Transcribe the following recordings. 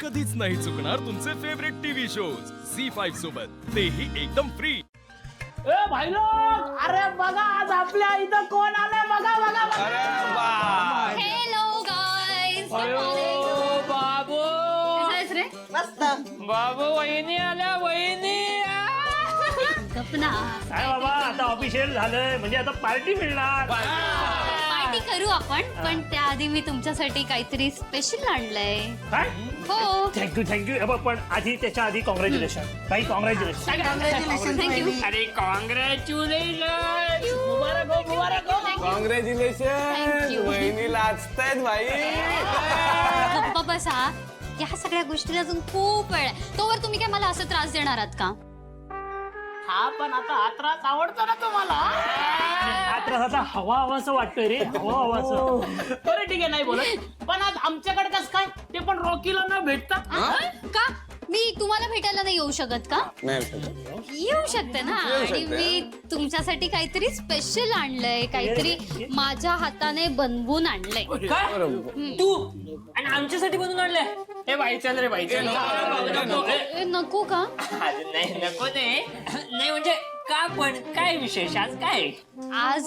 कधीच नाही चुकणार तुमचे फेवरेट टीव्ही शोज झी5 सोबत, तेही एकदम फ्री। ए भाई लोग, अरे बघा आज आपल्या इथं कोण आलंय, बघा बघा बघा। अरे वा, हेलो गाइस, बाबू कसायस रे? मस्त बाबू, वहिनी आल्या, वहिनी। गपना काय बाबा, आता ऑफिशियल झालंय म्हणजे आता पार्टी मिळणार. पार्टी करू आपण, पण त्याआधी मी तुमच्यासाठी काहीतरी स्पेशल आणलंय. काय? हो, थँक्यू. पण आधी त्याच्या आधी कॉंग्रॅच्युलेशन. काही कॉंग्रॅच्युलेशन. थँक्यू. अरे कॉंग्रॅच्युलेशन, मुबारक हो, मुबारक हो। कॉंग्रॅच्युलेशन. Thank you. वहिनी लाजतायत भाई. गप्पा बसा, या सगळ्या गोष्टीला अजून खूप वेळ आहे. तोवर तुम्ही काय मला असं त्रास देणार आहात का? हा, पण आता हा त्रास आवडतो ना तुम्हाला? हा त्रास आता हवा हवाचं वाटतंय रे, हवा हवाचं. बरं ठीक आहे, नाही बोलत, पण आज आमच्याकडे कसं काय, ते पण रॉकीला न भेटता? का मी तुम्हाला भेटायला नाही येऊ शकत का? नाही येऊ शकते ना. येऊ आणि शकते. मी तुमच्यासाठी काहीतरी स्पेशल आणलंय, काहीतरी माझ्या हाताने बनवून आणलंय. तू आणि आमच्यासाठी बनवून आणलंय? हे बाई चल रे, बाई चल. ए, नको का? नाही नको, नाही म्हणजे का, पण काय विशेष आज, काय? आज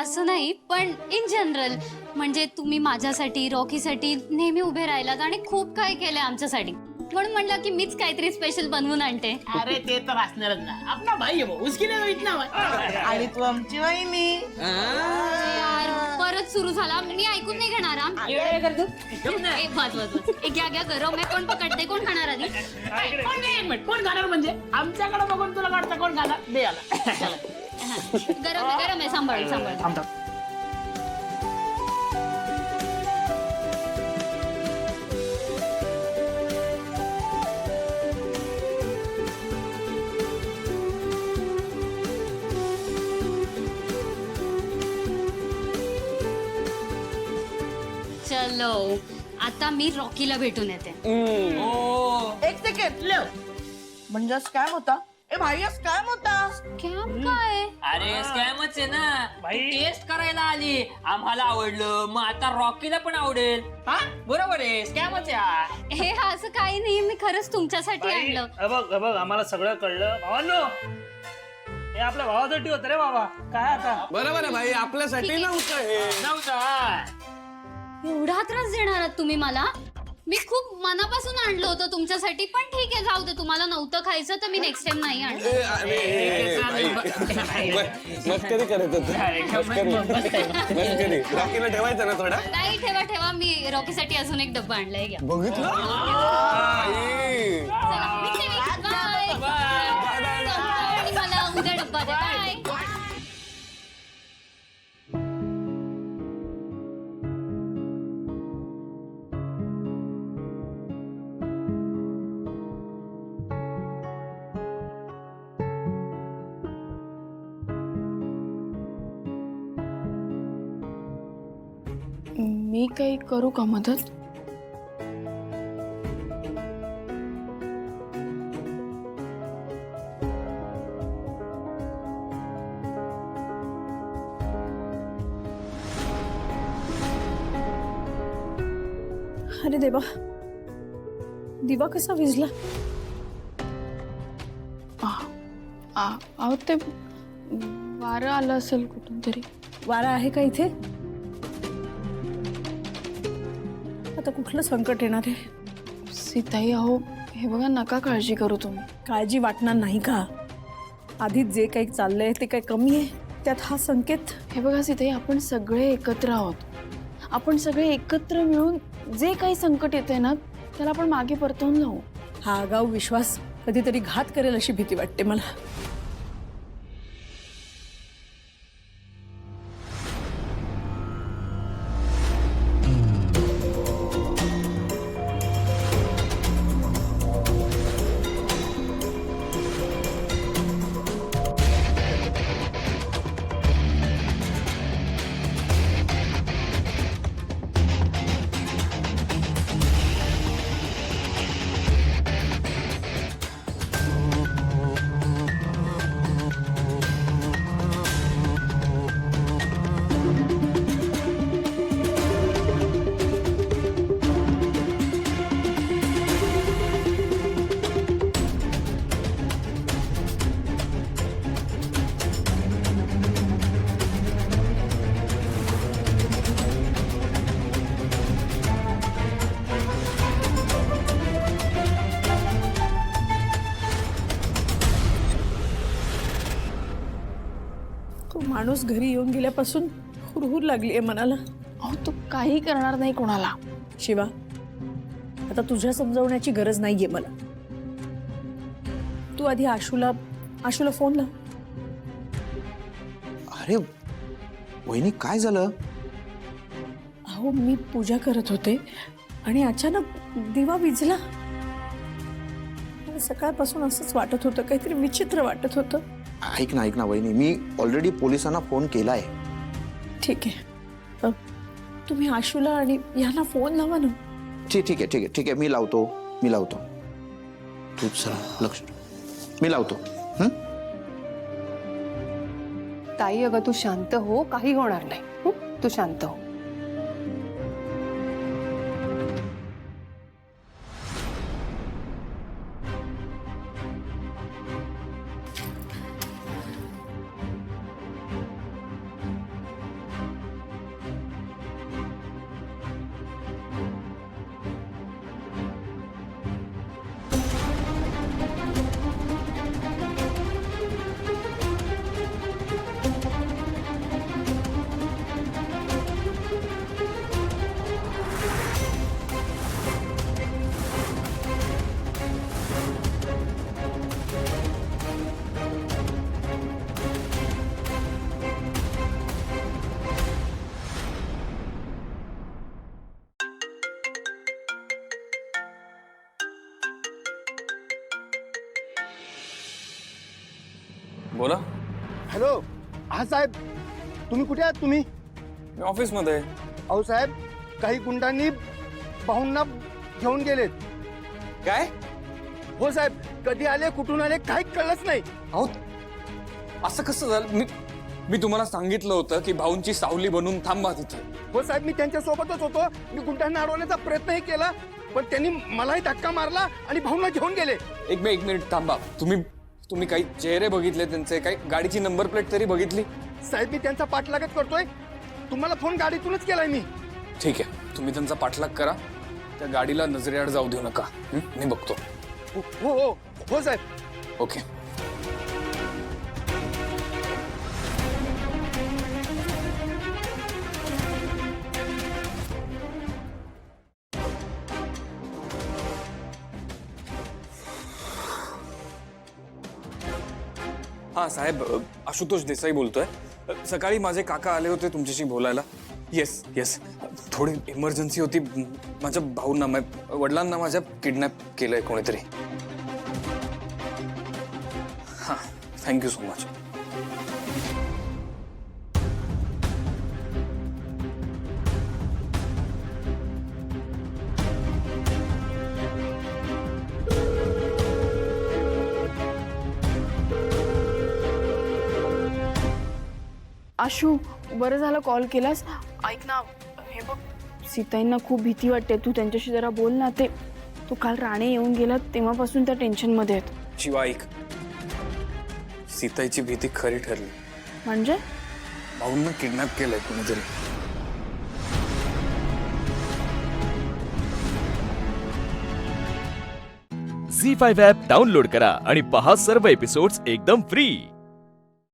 असं नाही, पण इन जनरल म्हणजे तुम्ही माझ्यासाठी, रॉकीसाठी नेहमी उभे राहिलात आणि खूप काय केलंय आमच्यासाठी, म्हणून म्हणलं की मीच काहीतरी स्पेशल बनवून आणते. अरे ते तर असणारच ना, आपला भाई आहे भाऊ, उसकी नाही इतना भाई. आणि तू आमची वहिनी. यार, परत सुरू झाला, मी ऐकून नाही घेणार हा. ए, बस बस बस. ए, घ्या घ्या, गरम आहे, कोण पकडते, कोण खाणार आधी? कोण नाही, एक मिनिट, कोण खाणार म्हणजे? आमच्याकडे बघून तुला वाटतं कोण खाणार? दे आला. गरम आहे, सांभाळ सांभाळ. थांब. चलो, आता मी रॉकीला भेटून येते. एक सेकंड म्हणजे स्कॅम होता? ए भाई स्कॅम होता. कॅम्प काय? अरे स्कॅमच आहे ना, भाई. टेस्ट करायला आली, आम्हाला आवडलं, मग आता रॉकीला पण आवडेल. हा, बरोबर आहे, स्कॅमच आहे. हे असं काही नाही, मी खरंच तुमच्यासाठी आणलं. हे बघ आम्हाला सगळं कळलं भावांनो. हे आपल्या भावासाठी होतं रे बाबा. काय आता बरोबर आहे भाई, आपल्यासाठी नव्हतं हे. नव्हता. एवढा त्रास देणार आहात तुम्ही मला? मी खूप मनापासून आणलं होतं तुमच्यासाठी, पण ठीक आहे, जाऊ दे. तुम्हाला नव्हतं खायचं तर मी नेक्स्ट टाइम नाही आणलं. मस्करी करत होतो. मस्करी. रॉकीला ठेवायचं ना थोडा. नाही, ठेवा ठेवा, मी रॉकीसाठी अजून एक डब्बा आणलाय, घ्या. बघितलं. चला, निघते मी. बाय. आणि मला उद्या डब्बा दे. बाय. मी काही करू का मदत? अरे देवा, दिवा कसा विझला? आहो, ते वारं आलं असेल कुठून तरी. वारा आहे का इथे? आता कुठलं संकट येणार आहे? सीताई, अहो हे बघा, नका काळजी करू तुम्ही. काळजी वाटणार नाही का? आधीच जे काही चाललंय ते काही कमी आहे त्यात हा संकेत? हे बघा सीताई, आपण सगळे एकत्र आहोत. आपण सगळे एकत्र मिळून जे काही संकट येते ना, त्याला आपण मागे परतवून लावू. हा आगाऊ विश्वास कधीतरी घात करेल अशी भीती वाटते मला. माणूस घरी येऊन गेल्यापासून हुरहुर लागली आहे मनाला. अहो तू काही करणार नाही कोणाला. शिवा, आता तुझ्या समजावण्याची गरज नाहीये मला. तू आधी आशूला फोन लाव. अरे वहिनी काय झालं? अहो मी पूजा करत होते आणि अचानक दिवा विझला. मला सकाळपासून असंच वाटत होतं, काहीतरी विचित्र वाटत होतं. ऐक ना वहिनी, मी ऑलरेडी पोलिसांना फोन केलाय. ठीक आहे, तुम्ही आशूला आणि यांना फोन लावा ना. ठीक आहे मी लावतो. तू चला लक्ष, मी लावतो. ताई अगं तू शांत हो, काही होणार नाही. तू शांत हो. बोला. हॅलो. हा साहेब, तुम्ही कुठे आहात? तुम्ही मी ऑफिस मध्ये. अहो साहेब, काही गुंडांनी भाऊंना घेऊन गेलेत. काय? हो साहेब, कधी आले कुठून आले काही कळलंच नाही. अहो असं कसं झालं? मी तुम्हाला सांगितलं होतं की भाऊंची सावली बनून थांबा तिथे. हो साहेब, मी त्यांच्या सोबतच होतो. मी गुंडांना अडवण्याचा प्रयत्नही केला, पण त्यांनी मलाही धक्का मारला आणि भाऊंना घेऊन गेले. एक मिनिट थांबा. तुम्ही काही चेहरे बघितले त्यांचे? काही गाडीची नंबर प्लेट तरी बघितली? साहेब, मी त्यांचा पाठलागच करतोय. तुम्हाला फोन गाडीतूनच केलाय मी. ठीक आहे, तुम्ही त्यांचा पाठलाग करा. त्या गाडीला नजरेआड जाऊ देऊ नका. मी बघतो. हो साहेब. ओके. हा साहेब, आशुतोष देसाई बोलतोय. सकाळी माझे काका आले होते तुमच्याशी बोलायला. येस थोडी इमर्जन्सी होती. माझ्या भाऊंना, वडिलांना माझ्या किडनॅप केलंय कोणीतरी. हां, थँक्यू सो मच. आशू, बरं झालं कॉल केलास. ऐक ना, हे बघ, सीताईंना खूप भीती वाटते. तू त्यांच्याशी जरा बोल ना. तू काल राणे येऊन गेला तेव्हापासून त्या टेन्शन मध्ये आहेत. शिवा ऐक, सीताईची भीती खरी ठरली. म्हणजे भाऊंना किडनॅप केलंय कोणीतरी. झी5 ॲप डाउनलोड करा आणि पहा सर्व एपिसोड्स एकदम फ्री.